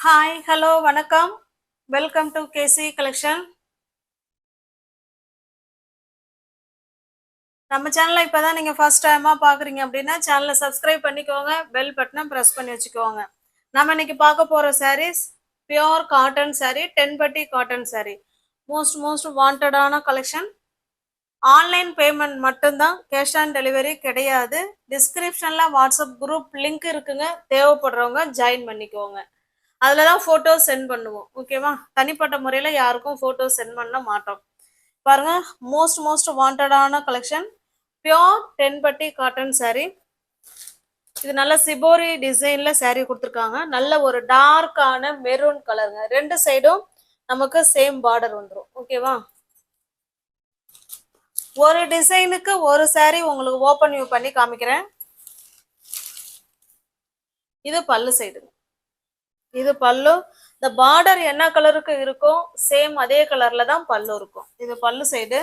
Hi hello வணக்கம். Welcome to KC collection. நம்ம சேனலை இப்போ தான் நீங்கள் ஃபர்ஸ்ட் டைமாக பார்க்குறீங்க அப்படின்னா சேனலை சப்ஸ்கிரைப் பண்ணிக்கோங்க, பெல் பட்டனை ப்ரெஸ் பண்ணி வச்சுக்கோங்க. நம்ம இன்னைக்கு பார்க்க போகிற சாரீஸ் பியோர் காட்டன் சாரீ, 10 பட்டி காட்டன் சாரீ. மோஸ்ட் வாண்டடான கலெக்ஷன். ஆன்லைன் பேமெண்ட் மட்டும்தான், கேஷ் ஆன் டெலிவரி கிடையாது. டிஸ்கிரிப்ஷனில் வாட்ஸ்அப் குரூப் லிங்க் இருக்குங்க, தேவைப்படுறவங்க ஜாயின் பண்ணிக்கோங்க. அதில் தான் ஃபோட்டோஸ் சென்ட் பண்ணுவோம், ஓகேவா? தனிப்பட்ட முறையில் யாருக்கும் ஃபோட்டோஸ் சென்ட் பண்ண மாட்டோம். பாருங்க, மோஸ்ட் வாண்டடான கலெக்ஷன் பியோர் 10 பட்டி காட்டன் சாரீ. இது நல்ல சிபோரி டிசைன்ல சாரீ கொடுத்துருக்காங்க. நல்ல ஒரு டார்க்கான மெரூன் கலருங்க. ரெண்டு சைடும் நமக்கு சேம் பார்டர் வந்துடும், ஓகேவா? ஒரு டிசைனுக்கு ஒரு சாரீ உங்களுக்கு ஓப்பன் வியூ பண்ணி காமிக்கிறேன். இது பல்லு சைடு, இது பல்லு. இந்த பார்டர் என்ன கலருக்கு இருக்கோ சேம் அதே கலர்ல தான் பல்லு இருக்கும். இது பல்லு சைடு.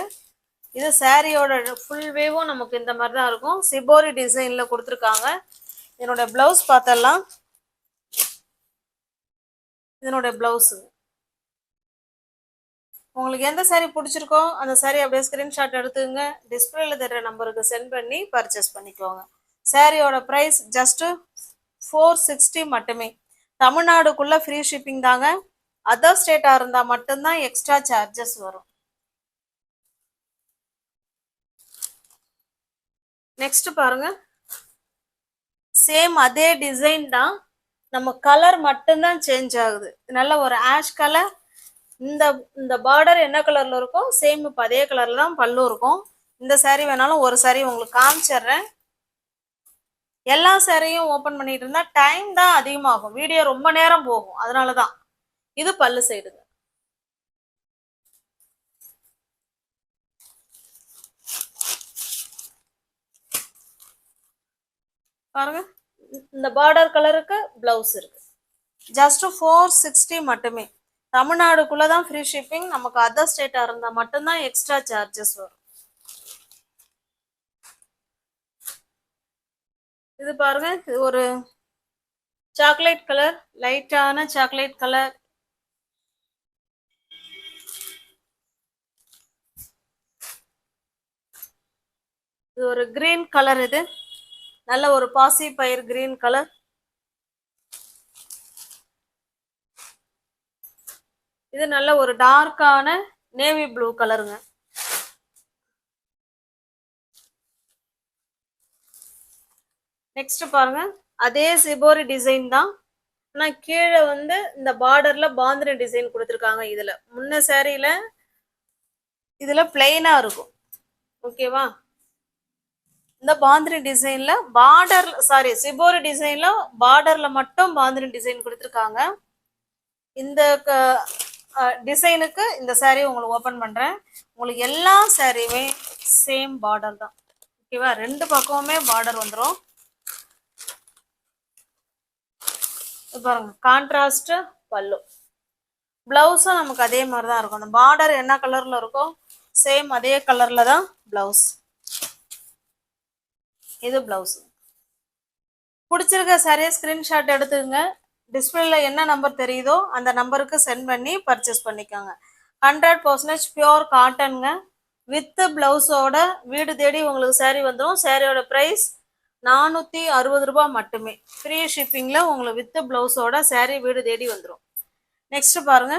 இது சாரியோட ஃபுல் வேவும் நமக்கு இந்த மாதிரி தான் இருக்கும். சிபோரி டிசைன்ல கொடுத்துருக்காங்க. இதனோட பிளவுஸ் பார்த்தலாம். இதனோட பிளவுஸ் உங்களுக்கு எந்த சாரீ பிடிச்சிருக்கோ அந்த சாரீ அப்படியே ஸ்கிரீன்ஷாட் எடுத்துங்க, டிஸ்பிளேல தர நம்பருக்கு சென்ட் பண்ணி பர்ச்சேஸ் பண்ணிக்கோங்க. சாரியோட பிரைஸ் ஜஸ்ட் 460 மட்டுமே. தமிழ்நாடுக்குள்ள ஃப்ரீ ஷிப்பிங் தாங்க. அதர் ஸ்டேட்டா இருந்தா மட்டும்தான் எக்ஸ்ட்ரா சார்ஜஸ் வரும். நெக்ஸ்ட் பாருங்க, சேம் அதே டிசைன் தான், நம்ம கலர் மட்டும்தான் சேஞ்ச் ஆகுது. நல்ல ஒரு ஆஷ் கலர். இந்த இந்த பார்டர் என்ன கலர்ல இருக்கும் சேம் இப்போ அதே கலர்ல தான் பல்லு இருக்கும். இந்த சாரீ வேணாலும் ஒரு சாரீ உங்களுக்கு காமிச்சிடுறேன். எல்லா சாரியும் ஓப்பன் பண்ணிட்டு இருந்தா டைம் தான் அதிகமாகும், வீடியோ ரொம்ப நேரம் போகும், அதனாலதான். இது பல்லு சைடுங்க. பாருங்க, இந்த பார்டர் கலருக்கு பிளவுஸ் இருக்கு. ஜஸ்ட் 460 மட்டுமே. தமிழ்நாடுக்குள்ளதான் ஃப்ரீ ஷிப்பிங். நமக்கு அதர் ஸ்டேட்டா இருந்தா மட்டும்தான் எக்ஸ்ட்ரா சார்ஜஸ் வரும். இது பாருங்க, இது ஒரு சாக்லேட் கலர், லைட்டான சாக்லேட் கலர். இது ஒரு கிரீன் கலர். இது நல்ல ஒரு பாசி பயிர் கிரீன் கலர். இது நல்ல ஒரு டார்க்கான நேவி ப்ளூ கலருங்க. நெக்ஸ்ட் பாருங்க, அதே சிபோரி டிசைன் தான், ஆனா கீழே வந்து இந்த பார்டர்ல பாந்தினி டிசைன் கொடுத்துருக்காங்க. இதுல முன்ன சாரியில இதுல பிளைனா இருக்கும், ஓகேவா? இந்த பாந்தினி டிசைன்ல பார்டர், சாரி சிபோரி டிசைன்ல பார்டர்ல மட்டும் பாந்தினி டிசைன் கொடுத்துருக்காங்க. இந்த டிசைனுக்கு இந்த சாரீ உங்களுக்கு ஓபன் பண்றேன். உங்களுக்கு எல்லா சாரியுமே சேம் பார்டர் தான், ஓகேவா? ரெண்டு பக்கமுமே பார்டர் வந்துடும். பாருங்க, கான்ட்ராஸ்ட் பல்லு. பிளவுஸும் நமக்கு அதே மாதிரி தான் இருக்கும். அந்த பார்டர் என்ன கலர்ல இருக்கோ சேம் அதே கலர்ல தான் பிளவுஸ். இது பிளவுஸ். பிடிச்சிருக்க சாரியை ஸ்கிரீன்ஷாட் எடுத்துக்கங்க, டிஸ்பிளேல என்ன நம்பர் தெரியுதோ அந்த நம்பருக்கு சென்ட் பண்ணி பர்ச்சேஸ் பண்ணிக்கோங்க. 100% பியோர் காட்டனுங்க. வித் பிளவுஸோட வீடு தேடி உங்களுக்கு சாரீ வந்துடும். சாரியோட பிரைஸ் 460 ரூபாய் மட்டுமே. ஃப்ரீ ஷிப்பிங்ல உங்களுக்கு வித் பிளவுஸோட சாரீ வீடு தேடி வந்துடும். நெக்ஸ்ட் பாருங்க,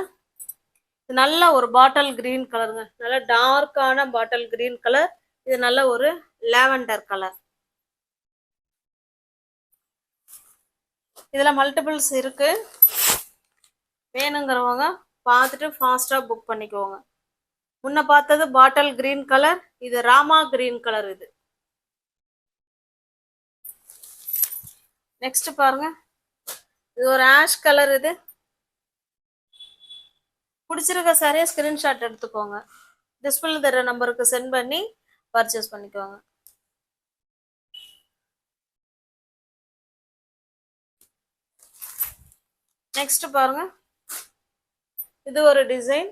நல்ல ஒரு பாட்டில் கிரீன் கலருங்க. நல்ல டார்க்கான பாட்டில் கிரீன் கலர். இது நல்ல ஒரு லாவெண்டர் கலர். இதுல மல்டிபிள்ஸ் இருக்கு, வேணுங்கிறவங்க பார்த்துட்டு ஃபாஸ்டா புக் பண்ணிக்கோங்க. முன்ன பார்த்தது பாட்டில் கிரீன் கலர், இது ராமா கிரீன் கலர். இது நெக்ஸ்ட் பாருங்க, இது ஒரு ஆஷ் கலர். இது பிடிச்சிருக்க சாரியை ஸ்கிரீன்ஷாட் எடுத்துக்கோங்க, டிஸ்பிளே தர நம்பருக்கு சென்ட் பண்ணி பர்ச்சேஸ் பண்ணிக்கோங்க. நெக்ஸ்ட் பாருங்க, இது ஒரு டிசைன்.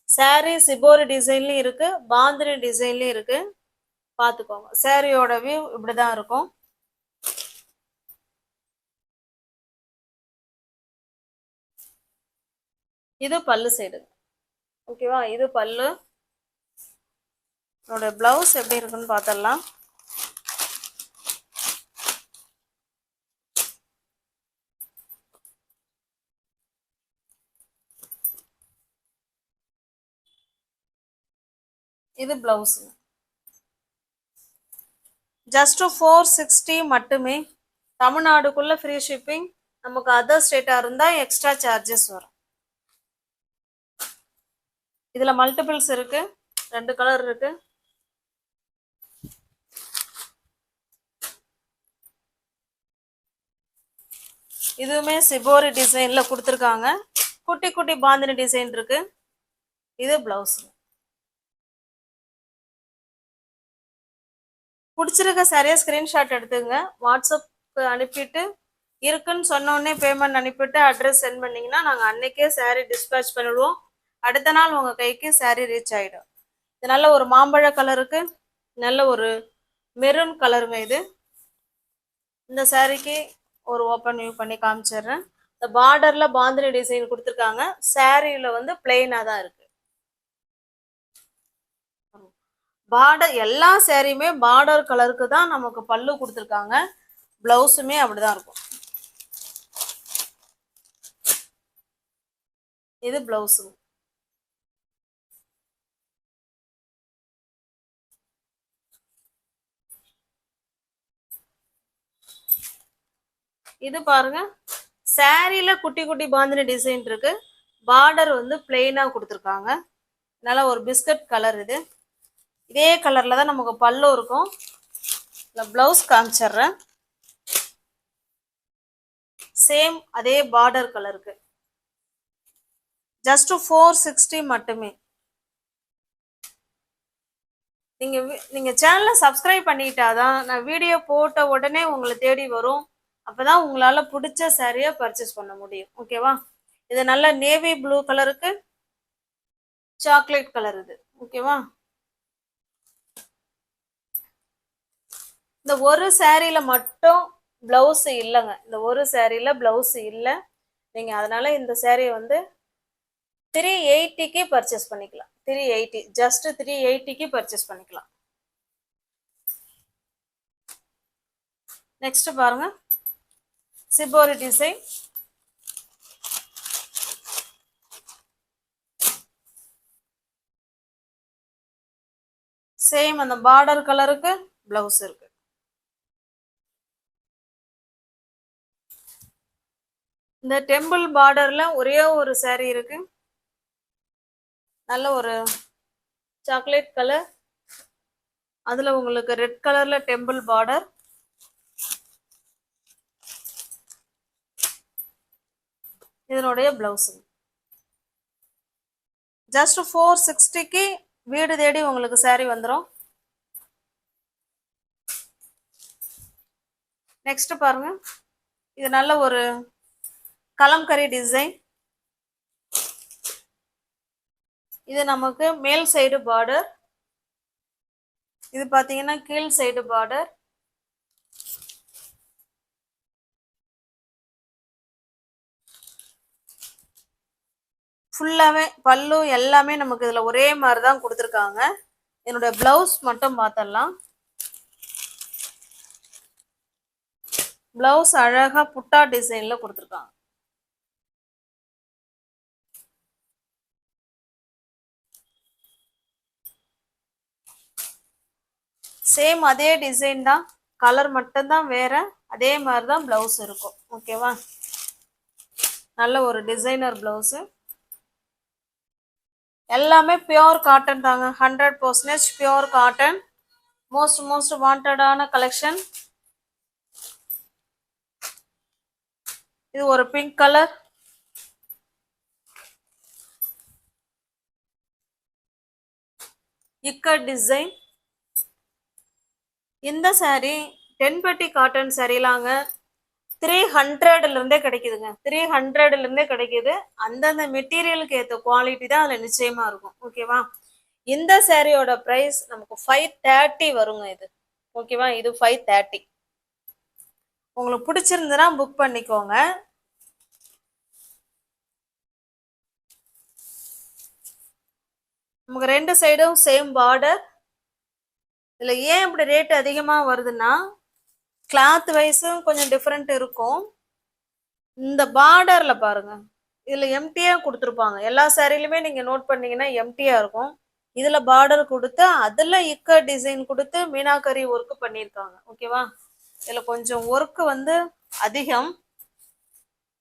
சாரி சிபோரி டிசைன்லயும் இருக்கு, பாந்தினி டிசைன்லயும் இருக்கு. பார்த்துக்கோங்க, சாரியோட வியூ இப்படிதான் இருக்கும். இது பல்லு சைடு. ஓகேவா, இது பல்லு. என்னோட பிளவுஸ் எப்படி இருக்குன்னு பார்த்துடலாம். இது பிளவுஸ். ஜஸ்ட் 460 மட்டுமே. தமிழ்நாடுக்குள்ள ஃப்ரீ ஷிப்பிங். நமக்கு அதர் ஸ்டேட்டா இருந்தா எக்ஸ்ட்ரா சார்ஜஸ் வரும். இதுல மல்டிபிள்ஸ் இருக்கு, 2 கலர் இருக்கு. இதுவுமே சிபோரி டிசைன்ல கொடுத்துருக்காங்க. குட்டி குட்டி பாந்தினி டிசைன் இருக்கு. இது பிளவுஸ். பிடிச்சிருக்க சாரியை ஸ்கிரீன்ஷாட் எடுத்துங்க, வாட்ஸ்அப் அனுப்பிட்டு இருக்குன்னு சொன்னோடனே பேமெண்ட் அனுப்பிட்டு அட்ரஸ் சென்ட் பண்ணிங்கன்னா நாங்கள் அன்னைக்கே சாரீ டிஸ்பேச் பண்ணிடுவோம். அடுத்த நாள் உங்கள் கைக்கு சாரீ ரீச் ஆகிடும். இது நல்ல ஒரு மாம்பழ கலருக்கு நல்ல ஒரு மெரூன் கலருங்க இது. இந்த சாரீக்கு ஒரு ஓப்பன் வியூ பண்ணி காமிச்சிடுறேன். இந்த பார்டரில் பாந்தினி டிசைன் கொடுத்துருக்காங்க. சாரியில் வந்து பிளெயினாக தான் இருக்குது. பார்டர் எல்லா சாரியுமே பார்டர் கலருக்கு தான் நமக்கு பல்லு கொடுத்துருக்காங்க. பிளவுஸுமே அப்படிதான் இருக்கும். இது பிளவுஸ். இது பாருங்க, சாரியில குட்டி குட்டி பாந்தினி டிசைன் இருக்கு. பார்டர் வந்து பிளெயினா கொடுத்துருக்காங்க. நல்ல ஒரு பிஸ்கட் கலர். இது இதே கலர்ல தான் நமக்கு பல்லு இருக்கும். பிளவுஸ் காமிச்சிடுறேன். சேம் அதே பார்டர் கலருக்கு. ஜஸ்ட் 460 மட்டுமே. நீங்க சேனலை சப்ஸ்கிரைப் பண்ணிட்டாதான் நான் வீடியோ போட்ட உடனே உங்களை தேடி வரும். அப்பதான் உங்களால பிடிச்ச சாரியை பர்ச்சேஸ் பண்ண முடியும். ஓகேவா, இது நல்ல நேவி ப்ளூ கலருக்கு சாக்லேட் கலர் இது. ஓகேவா, இந்த ஒரு சாரியில மட்டும் பிளவுஸ் இல்லைங்க. இந்த ஒரு சாரியில பிளவுஸ் இல்லை. நீங்க அதனால இந்த சாரியை வந்து 380க்கு பர்ச்சேஸ் பண்ணிக்கலாம். 380, ஜஸ்ட் 380க்கு பர்ச்சேஸ் பண்ணிக்கலாம். நெக்ஸ்ட் பாருங்க, சிபோரி டிசைன். சேம் அந்த பார்டர் கலருக்கு பிளவுஸ் இருக்கு. இந்த டெம்பிள் பார்டர்ல ஒரே ஒரு சாரி இருக்கு. நல்ல ஒரு சாக்லேட் கலர், அதுல உங்களுக்கு ரெட் கலர்ல டெம்பிள் பார்டர். இதனுடைய பிளவுஸ். ஜஸ்ட் 460க்கு வீடு தேடி உங்களுக்கு சாரி வந்துடும். நெக்ஸ்ட் பாருங்க, இது நல்ல ஒரு கலம்கரி டிசைன். இது நமக்கு மேல் சைடு பார்டர். இது பாத்தீங்கன்னா கீழ் சைடு பார்டர். ஃபுல்லாவே பல்லு எல்லாமே நமக்கு இதுல ஒரே மாதிரி தான் கொடுத்துருக்காங்க. என்னோட பிளவுஸ் மட்டும் பார்த்தலாம். பிளவுஸ் அழகா புட்டா டிசைன்ல கொடுத்துருக்காங்க. சேம் அதே டிசைன் தான், கலர் மட்டும்தான் வேற. அதே மாதிரி தான் பிளவுஸ் இருக்கும். ஓகேவா, நல்ல ஒரு டிசைனர் பிளவுஸ். எல்லாமே பியோர் காட்டன் தாங்க. 100% பியோர் காட்டன். மோஸ்ட் வாண்டடான கலெக்ஷன். இது ஒரு பிங்க் கலர். இக்கட் டிசைன். இந்த சாரி தென்பட்டி காட்டன் சாரிலாங்க 300ல இருந்தே கிடைக்குதுங்க. 300ல இருந்தே கிடைக்குது. அந்தந்த மெட்டீரியலுக்கு ஏற்ற குவாலிட்டி தான் அதுல நிச்சயமா இருக்கும். ஓகேவா, இந்த சாரியோட பிரைஸ் நமக்கு 530 வருங்க இது. ஓகேவா, இது 530. உங்களுக்கு பிடிச்சிருந்ததுன்னா புக் பண்ணிக்கோங்க. நமக்கு ரெண்டு சைடும் சேம் பார்டர். இதில் ஏன் இப்படி ரேட் அதிகமாக வருதுன்னா கிளாத் வைஸும் கொஞ்சம் டிஃப்ரெண்ட் இருக்கும். இந்த பார்டரில் பாருங்க, இதில் எம்டியாக கொடுத்துருப்பாங்க. எல்லா சாரிலுமே நீங்கள் நோட் பண்ணீங்கன்னா எம்டியாக இருக்கும். இதில் பார்டர் கொடுத்து அதில் இக்க டிசைன் கொடுத்து மீனாக்கரி ஒர்க்கு பண்ணியிருக்காங்க. ஓகேவா? இதில் கொஞ்சம் ஒர்க்கு வந்து அதிகம்.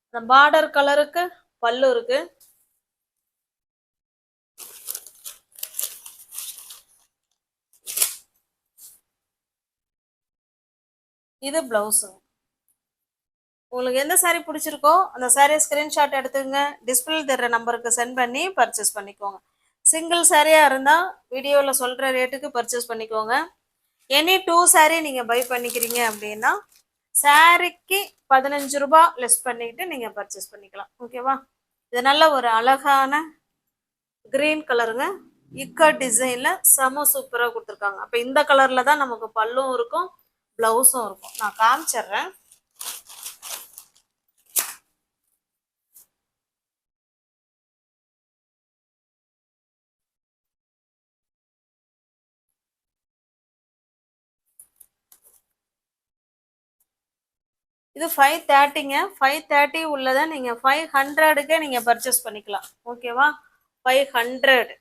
இந்த பார்டர் கலருக்கு பல்லு இருக்கு. இது பிளவுஸுங்க. உங்களுக்கு எந்த சாரீ பிடிச்சிருக்கோ அந்த சாரீ ஸ்கிரீன்ஷாட் எடுத்துங்க, டிஸ்பிளே தர்ற நம்பருக்கு சென்ட் பண்ணி பர்ச்சேஸ் பண்ணிக்கோங்க. சிங்கிள் சாரியாக இருந்தால் வீடியோவில் சொல்கிற ரேட்டுக்கு பர்ச்சேஸ் பண்ணிக்கோங்க. எனி 2 சாரீ நீங்கள் பை பண்ணிக்கிறீங்க அப்படின்னா சாரிக்கு 15 ரூபா லெஸ் பண்ணிட்டு நீங்கள் பர்ச்சேஸ் பண்ணிக்கலாம். ஓகேவா? இது நல்ல ஒரு அழகான கிரீன் கலருங்க. இக்க டிசைனில் செம சூப்பராக கொடுத்துருக்காங்க. அப்போ இந்த கலரில் தான் நமக்கு பல்லும் இருக்கும், ப்ளவுஸும் இருக்கும். நான் காமிச்சிட்றேன். இது 530ங்க. 530 உள்ளதை நீங்கள் 500க்கே நீங்கள் பர்ச்சேஸ் பண்ணிக்கலாம். ஓகேவா? 500.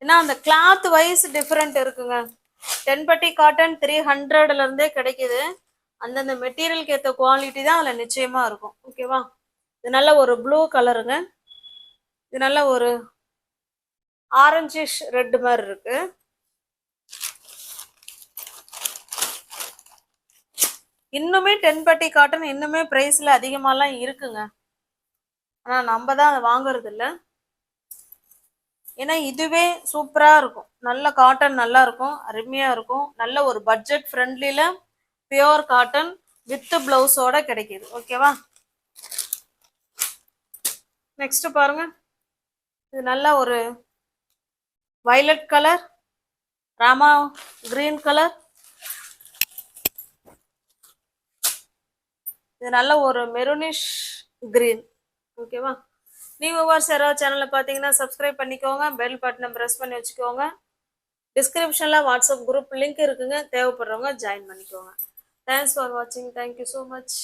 ஏன்னா அந்த கிளாத் வைஸ் டிஃப்ரெண்ட் இருக்குங்க. 10 பட்டி காட்டன் 300லேருந்தே கிடைக்குது. அந்தந்த மெட்டீரியலுக்கு ஏற்ற குவாலிட்டி தான் அதில் நிச்சயமாக இருக்கும். ஓகேவா? இது நல்ல ஒரு ப்ளூ கலருங்க. இது நல்ல ஒரு ஆரஞ்சிஷ் ரெட் மாதிரி இருக்கு. இன்னுமே 10 பட்டி காட்டன் இன்னுமே ப்ரைஸில் அதிகமாகலாம் இருக்குங்க. ஆனால் நம்ம தான் அதை வாங்குறது இல்லை. ஏன்னா இதுவே சூப்பராக இருக்கும். நல்ல காட்டன் நல்லா இருக்கும், அருமையாக இருக்கும். நல்ல ஒரு பட்ஜெட் ஃப்ரெண்ட்லியில் பியோர் காட்டன் வித் ப்ளவுஸோட கிடைக்கிது. ஓகேவா? நெக்ஸ்ட் பாருங்க, இது நல்ல ஒரு violet colour, Rama green colour. இது நல்ல ஒரு மெரூனிஷ் கிரீன். ஓகேவா? நீங்கள் யாராவது சேனலில் பார்த்தீங்கன்னா சப்ஸ்கிரைப் பண்ணிக்கோங்க, பெல் பட்டனை ப்ரெஸ் பண்ணி வச்சுக்கோங்க. டிஸ்கிரிப்ஷனில் வாட்ஸ்அப் குரூப் லிங்க் இருக்குங்க, தேவைப்படுறவங்க ஜாயின் பண்ணிக்கோங்க. தேங்க்ஸ் ஃபார் வாட்சிங். Thank you so much.